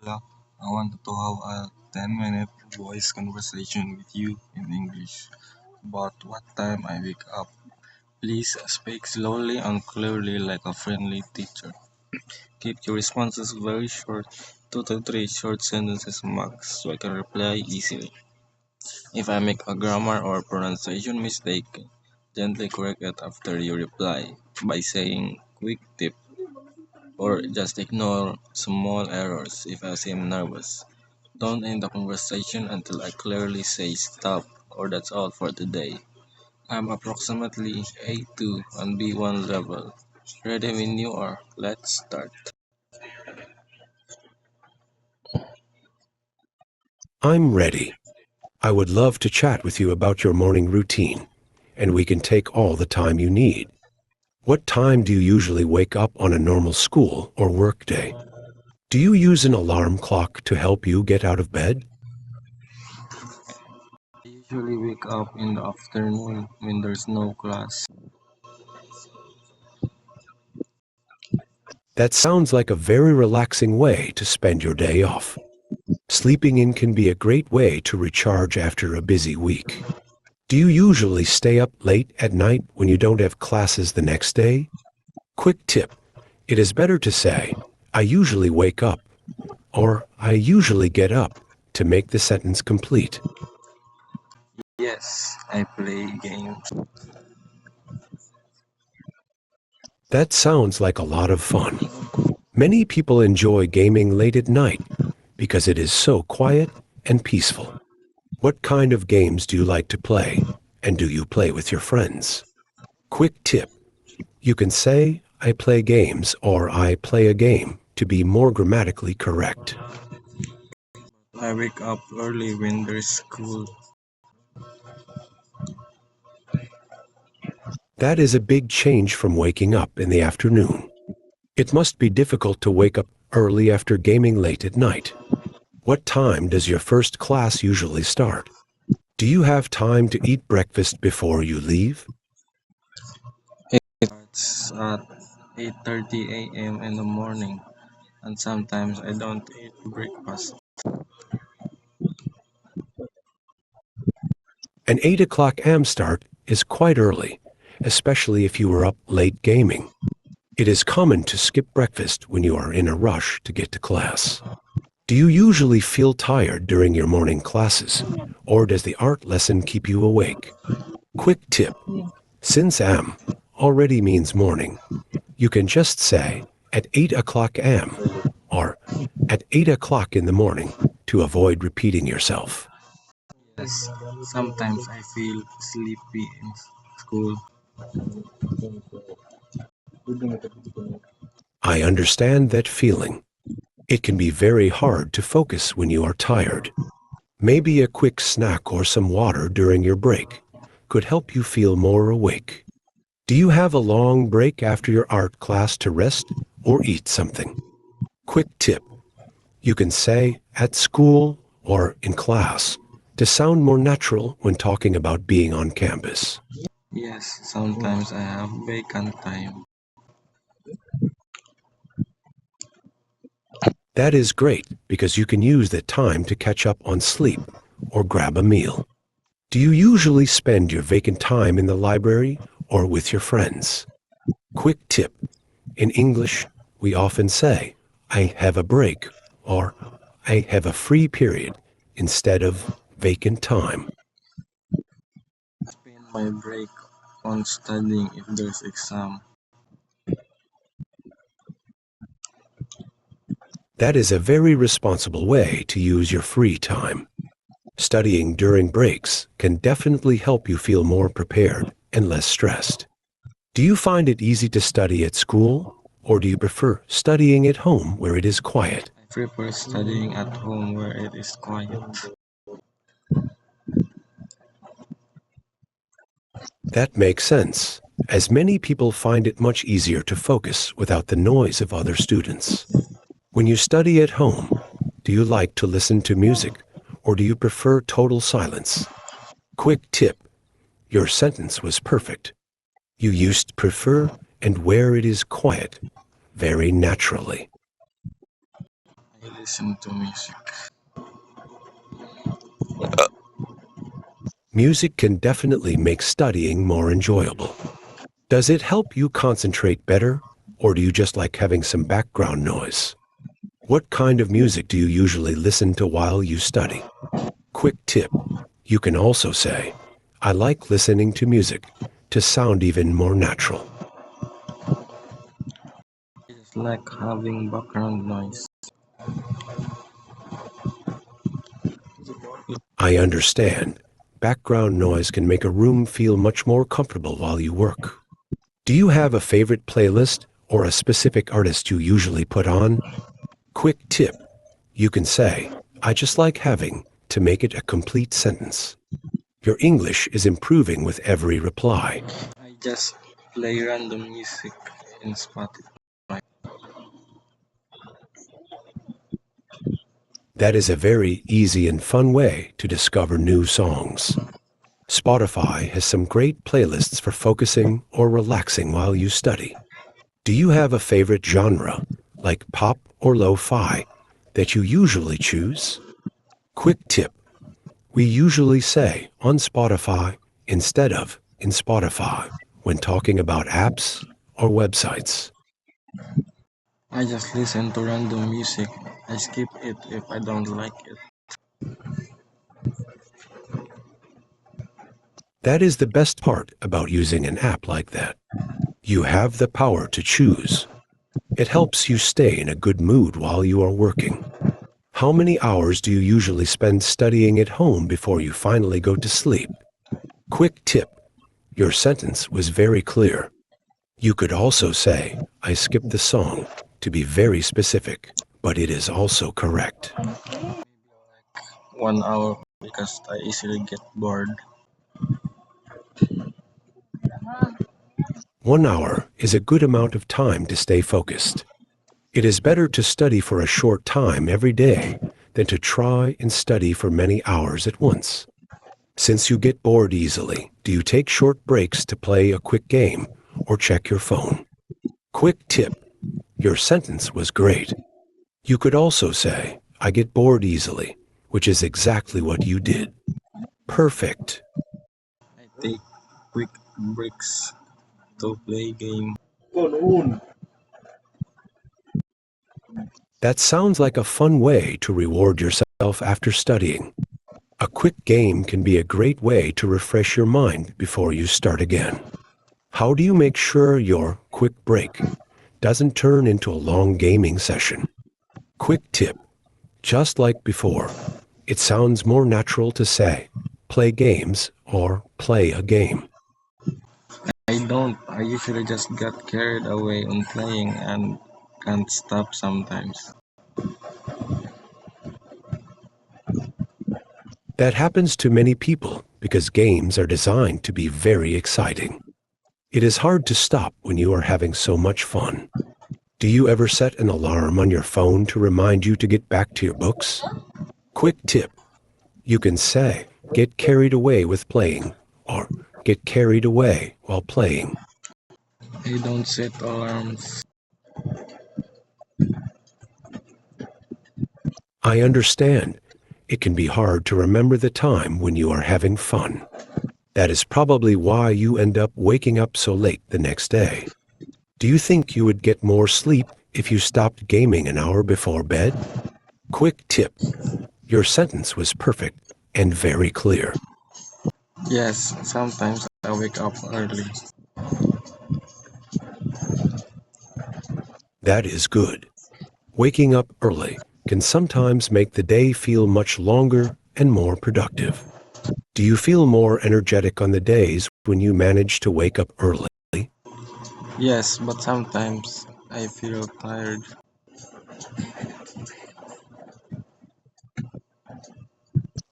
Hola, I wanted to have a 10-minute voice conversation with you in English about what time I wake up. Please speak slowly and clearly like a friendly teacher. Keep your responses very short, 2 to 3 short sentences max, so I can reply easily. If I make a grammar or pronunciation mistake, gently correct it after you reply by saying quick tip or just ignore small errors if I seem nervous. Don't end the conversation until I clearly say stop or that's all for today. I'm approximately A2 on B1 level. Ready when you are. Let's start. I'm ready. I would love to chat with you about your morning routine, and we can take all the time you need. What time do you usually wake up on a normal school or work day? Do you use an alarm clock to help you get out of bed? I usually wake up in the afternoon when there's no class. That sounds like a very relaxing way to spend your day off. Sleeping in can be a great way to recharge after a busy week. Do you usually stay up late at night when you don't have classes the next day? Quick tip. It is better to say, I usually wake up, or I usually get up, to make the sentence complete. Yes, I play games. That sounds like a lot of fun. Many people enjoy gaming late at night because it is so quiet and peaceful. What kind of games do you like to play? And do you play with your friends? Quick tip. You can say, I play games or I play a game to be more grammatically correct. I wake up early when there's school. That is a big change from waking up in the afternoon. It must be difficult to wake up early after gaming late at night. What time does your first class usually start? Do you have time to eat breakfast before you leave? It starts at 8:30 a.m. in the morning, and sometimes I don't eat breakfast. An 8 o'clock AM start is quite early, especially if you were up late gaming. It is common to skip breakfast when you are in a rush to get to class. Do you usually feel tired during your morning classes, or does the art lesson keep you awake? Quick tip. Since AM already means morning, you can just say at 8 o'clock AM or at 8 o'clock in the morning to avoid repeating yourself. Yes, sometimes I feel sleepy in school. I understand that feeling. It can be very hard to focus when you are tired. Maybe a quick snack or some water during your break could help you feel more awake. Do you have a long break after your art class to rest or eat something? Quick tip. You can say at school or in class to sound more natural when talking about being on campus. Yes, sometimes I have vacant time. That is great because you can use that time to catch up on sleep or grab a meal. Do you usually spend your vacant time in the library or with your friends? Quick tip. In English, we often say, I have a break or I have a free period instead of vacant time. Spend my break on studying if there's exam. That is a very responsible way to use your free time. Studying during breaks can definitely help you feel more prepared and less stressed. Do you find it easy to study at school, or do you prefer studying at home where it is quiet? I prefer studying at home where it is quiet. That makes sense, as many people find it much easier to focus without the noise of other students. When you study at home, do you like to listen to music, or do you prefer total silence? Quick tip. Your sentence was perfect. You used prefer and where it is quiet very naturally. I listen to music. Music can definitely make studying more enjoyable. Does it help you concentrate better, or do you just like having some background noise? What kind of music do you usually listen to while you study? Quick tip. You can also say, I like listening to music to sound even more natural. I just like having background noise. I understand. Background noise can make a room feel much more comfortable while you work. Do you have a favorite playlist or a specific artist you usually put on? Quick tip. You can say, I just like having, to make it a complete sentence. Your English is improving with every reply. I just play random music in Spotify. That is a very easy and fun way to discover new songs. Spotify has some great playlists for focusing or relaxing while you study. Do you have a favorite genre, like pop or lo-fi, that you usually choose? Quick tip. We usually say on Spotify instead of in Spotify when talking about apps or websites. I just listen to random music. I skip it if I don't like it. That is the best part about using an app like that. You have the power to choose. It helps you stay in a good mood while you are working. How many hours do you usually spend studying at home before you finally go to sleep? Quick tip. Your sentence was very clear. You could also say, I skipped the song, to be very specific, but it is also correct. 1 hour because I easily get bored. 1 hour is a good amount of time to stay focused. It is better to study for a short time every day than to try and study for many hours at once. Since you get bored easily, do you take short breaks to play a quick game or check your phone? Quick tip. Your sentence was great. You could also say, I get bored easily, which is exactly what you did. Perfect. I take quick breaks to play game. That sounds like a fun way to reward yourself after studying. A quick game can be a great way to refresh your mind before you start again. How do you make sure your quick break doesn't turn into a long gaming session? Quick tip. Just like before, it sounds more natural to say, play games or play a game. I don't. I usually just get carried away on playing and can't stop sometimes. That happens to many people because games are designed to be very exciting. It is hard to stop when you are having so much fun. Do you ever set an alarm on your phone to remind you to get back to your books? Quick tip. You can say, get carried away with playing, or get carried away while playing. I don't set alarms. I understand. It can be hard to remember the time when you are having fun. That is probably why you end up waking up so late the next day. Do you think you would get more sleep if you stopped gaming an hour before bed? Quick tip. Your sentence was perfect and very clear. Yes, sometimes I wake up early. That is good. Waking up early can sometimes make the day feel much longer and more productive. Do you feel more energetic on the days when you manage to wake up early? Yes, but sometimes I feel tired.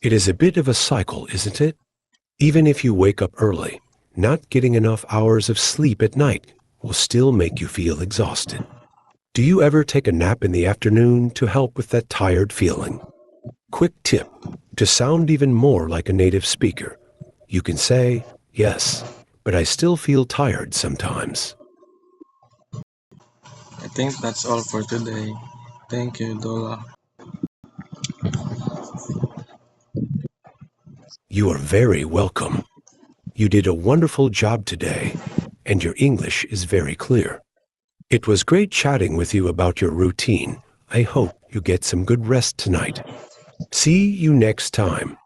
It is a bit of a cycle, isn't it? Even if you wake up early, not getting enough hours of sleep at night will still make you feel exhausted. Do you ever take a nap in the afternoon to help with that tired feeling? Quick tip, to sound even more like a native speaker, you can say, yes, but I still feel tired sometimes. I think that's all for today. Thank you, Dola. You are very welcome. You did a wonderful job today, and your English is very clear. It was great chatting with you about your routine. I hope you get some good rest tonight. See you next time.